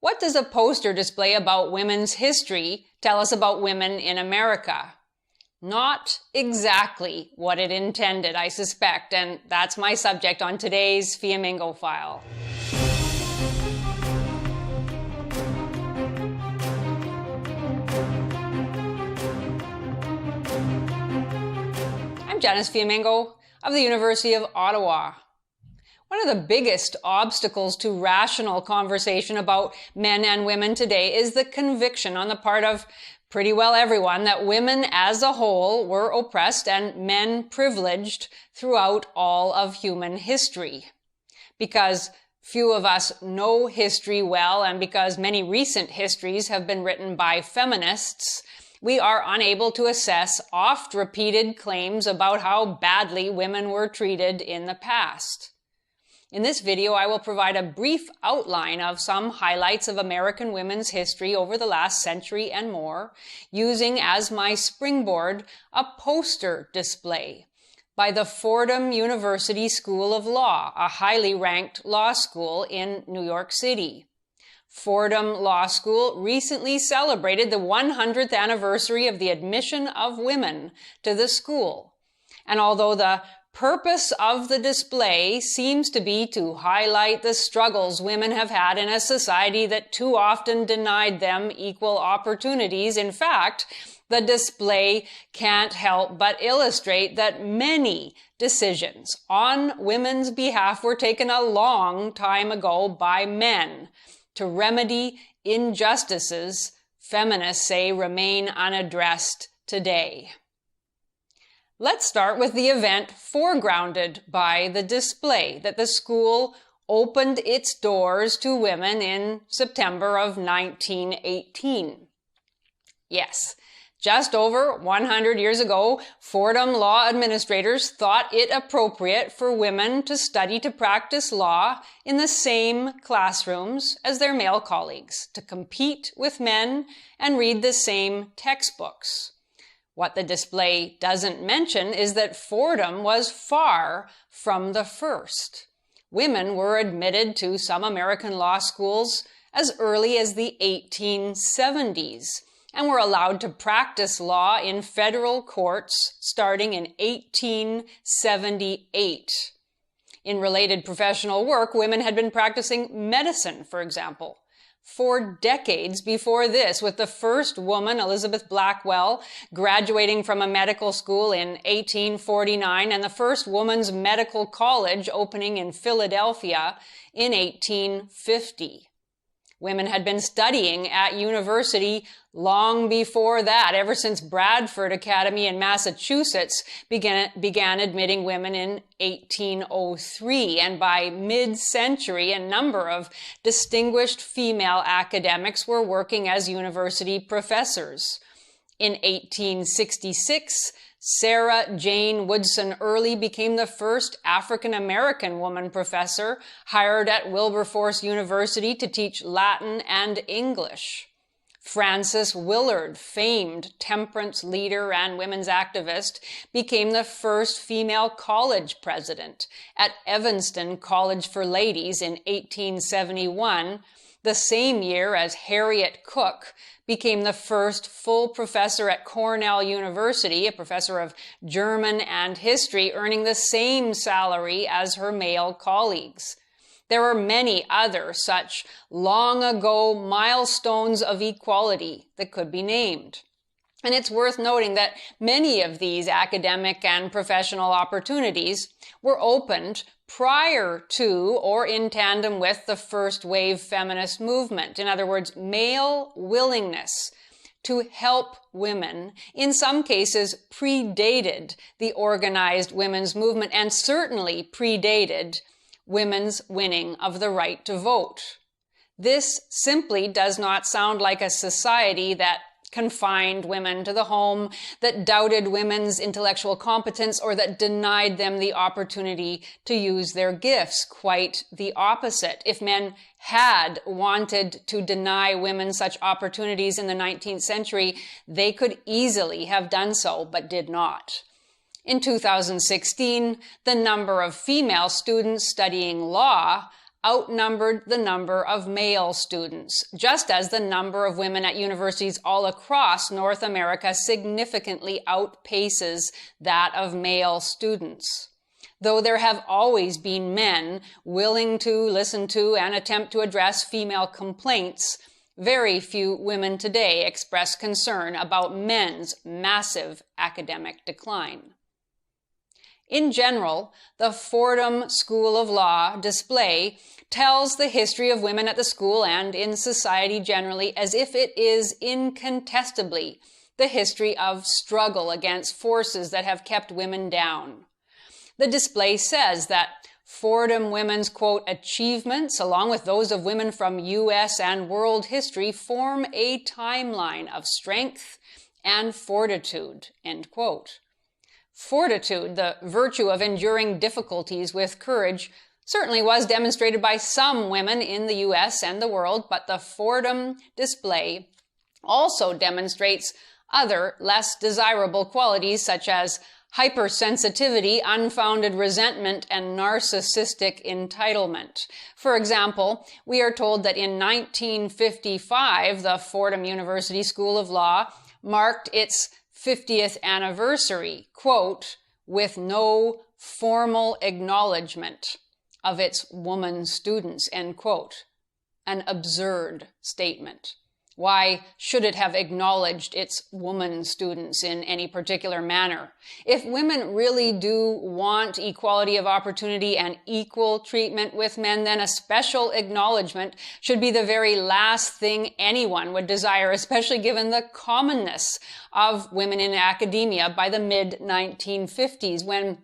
What does a poster display about women's history tell us about women in America? Not exactly what it intended, I suspect, and that's my subject on today's Flamingo File. I'm Janice Flamingo of the University of Ottawa. One of the biggest obstacles to rational conversation about men and women today is the conviction on the part of pretty well everyone that women as a whole were oppressed and men privileged throughout all of human history. Because few of us know history well, and because many recent histories have been written by feminists, we are unable to assess oft-repeated claims about how badly women were treated in the past. In this video, I will provide a brief outline of some highlights of American women's history over the last century and more, using as my springboard a poster display by the Fordham University School of Law, a highly ranked law school in New York City. Fordham Law School recently celebrated the 100th anniversary of the admission of women to the school. And although the purpose of the display seems to be to highlight the struggles women have had in a society that too often denied them equal opportunities, in fact, the display can't help but illustrate that many decisions on women's behalf were taken a long time ago by men to remedy injustices feminists say remain unaddressed today. Let's start with the event foregrounded by the display, that the school opened its doors to women in September of 1918. Yes, just over 100 years ago, Fordham law administrators thought it appropriate for women to study to practice law in the same classrooms as their male colleagues, to compete with men and read the same textbooks. What the display doesn't mention is that Fordham was far from the first. Women were admitted to some American law schools as early as the 1870s and were allowed to practice law in federal courts starting in 1878. In related professional work, women had been practicing medicine, for example, for decades before this, with the first woman, Elizabeth Blackwell, graduating from a medical school in 1849 and the first woman's medical college opening in Philadelphia in 1850. Women had been studying at university long before that, ever since Bradford Academy in Massachusetts began admitting women in 1803. And by mid-century, a number of distinguished female academics were working as university professors. In 1866, Sarah Jane Woodson Early became the first African-American woman professor hired at Wilberforce University to teach Latin and English. Frances Willard, famed temperance leader and women's activist, became the first female college president at Evanston College for Ladies in 1871, the same year as Harriet Cook became the first full professor at Cornell University, a professor of German and history, earning the same salary as her male colleagues. There are many other such long-ago milestones of equality that could be named. And it's worth noting that many of these academic and professional opportunities were opened prior to or in tandem with the first wave feminist movement. In other words, male willingness to help women, in some cases, predated the organized women's movement and certainly predated women's winning of the right to vote. This simply does not sound like a society that confined women to the home, that doubted women's intellectual competence, or that denied them the opportunity to use their gifts. Quite the opposite. If men had wanted to deny women such opportunities in the 19th century, they could easily have done so, but did not. In 2016, the number of female students studying law outnumbered the number of male students, just as the number of women at universities all across North America significantly outpaces that of male students. Though there have always been men willing to listen to and attempt to address female complaints, very few women today express concern about men's massive academic decline. In general, the Fordham School of Law display tells the history of women at the school and in society generally as if it is incontestably the history of struggle against forces that have kept women down. The display says that Fordham women's, quote, achievements, along with those of women from U.S. and world history, form a timeline of strength and fortitude, end quote. Fortitude, the virtue of enduring difficulties with courage, certainly was demonstrated by some women in the U.S. and the world, but the Fordham display also demonstrates other, less desirable qualities such as hypersensitivity, unfounded resentment, and narcissistic entitlement. For example, we are told that in 1955, the Fordham University School of Law marked its 50th anniversary, quote, with no formal acknowledgement of its woman students, end quote. An absurd statement. Why should it have acknowledged its woman students in any particular manner? If women really do want equality of opportunity and equal treatment with men, then a special acknowledgement should be the very last thing anyone would desire, especially given the commonness of women in academia by the mid-1950s, when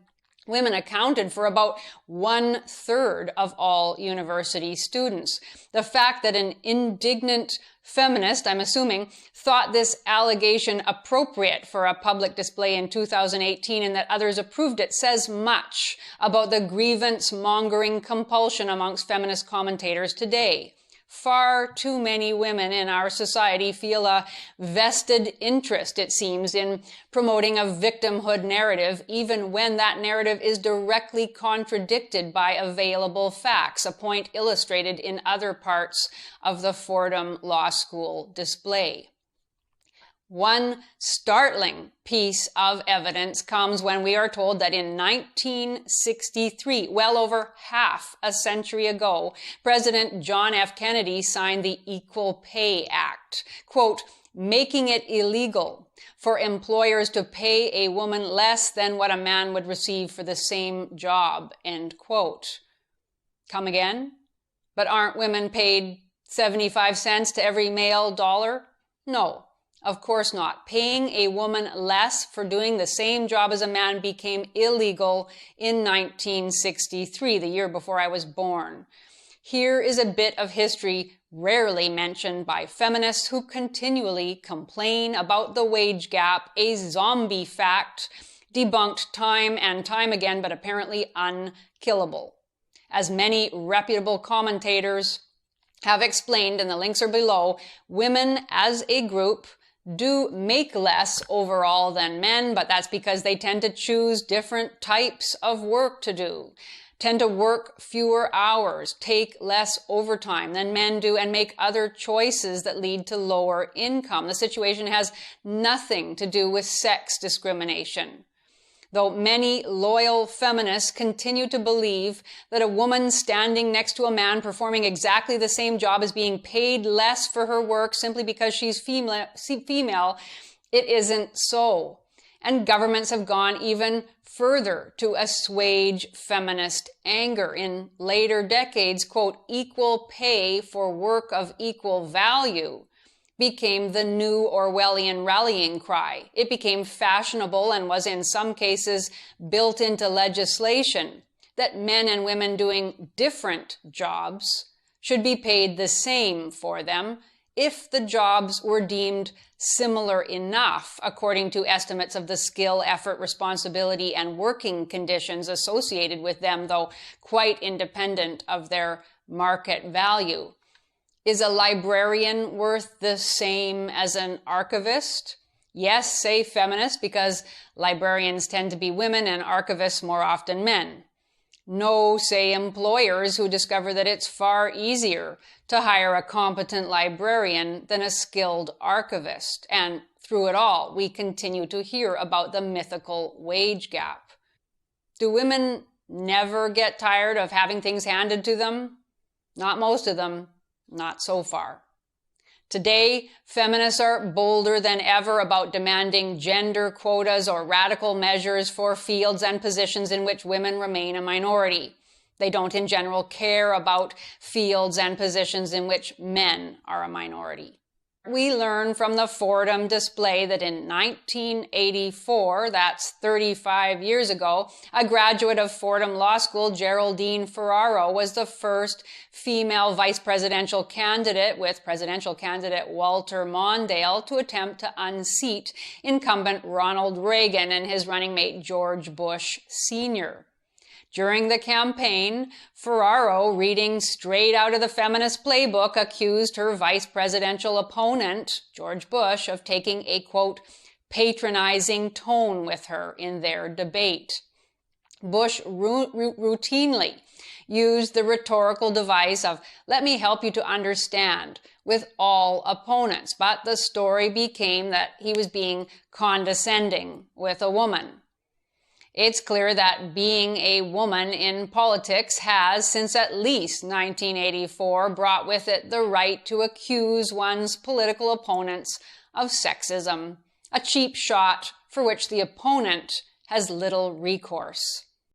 women accounted for about 1/3 of all university students. The fact that an indignant feminist, I'm assuming, thought this allegation appropriate for a public display in 2018 and that others approved it says much about the grievance-mongering compulsion amongst feminist commentators today. Far too many women in our society feel a vested interest, it seems, in promoting a victimhood narrative, even when that narrative is directly contradicted by available facts, a point illustrated in other parts of the Fordham Law School display. One startling piece of evidence comes when we are told that in 1963, well over half a century ago, President John F. Kennedy signed the Equal Pay Act, quote, making it illegal for employers to pay a woman less than what a man would receive for the same job, end quote. Come again? But aren't women paid 75 cents to every male dollar? No. Of course not. Paying a woman less for doing the same job as a man became illegal in 1963, the year before I was born. Here is a bit of history rarely mentioned by feminists who continually complain about the wage gap, a zombie fact debunked time and time again, but apparently unkillable. As many reputable commentators have explained, and the links are below, women as a group do make less overall than men, but that's because they tend to choose different types of work to do, tend to work fewer hours, take less overtime than men do, and make other choices that lead to lower income. The situation has nothing to do with sex discrimination. Though many loyal feminists continue to believe that a woman standing next to a man performing exactly the same job is being paid less for her work simply because she's female, it isn't so. And governments have gone even further to assuage feminist anger. In later decades, quote, equal pay for work of equal value became the new Orwellian rallying cry. It became fashionable and was in some cases built into legislation that men and women doing different jobs should be paid the same for them if the jobs were deemed similar enough, according to estimates of the skill, effort, responsibility, and working conditions associated with them, though quite independent of their market value. Is a librarian worth the same as an archivist? Yes, say feminists, because librarians tend to be women and archivists more often men. No, say, employers who discover that it's far easier to hire a competent librarian than a skilled archivist. And through it all, we continue to hear about the mythical wage gap. Do women never get tired of having things handed to them? Not most of them, not so far. Today, feminists are bolder than ever about demanding gender quotas or radical measures for fields and positions in which women remain a minority. They don't in general care about fields and positions in which men are a minority. We learn from the Fordham display that in 1984, that's 35 years ago, a graduate of Fordham Law School, Geraldine Ferraro, was the first female vice presidential candidate with presidential candidate Walter Mondale to attempt to unseat incumbent Ronald Reagan and his running mate George Bush Sr. During the campaign, Ferraro, reading straight out of the feminist playbook, accused her vice presidential opponent, George Bush, of taking a, quote, patronizing tone with her in their debate. Bush routinely used the rhetorical device of, let me help you to understand, with all opponents. But the story became that he was being condescending with a woman. It's clear that being a woman in politics has, since at least 1984, brought with it the right to accuse one's political opponents of sexism, a cheap shot for which the opponent has little recourse.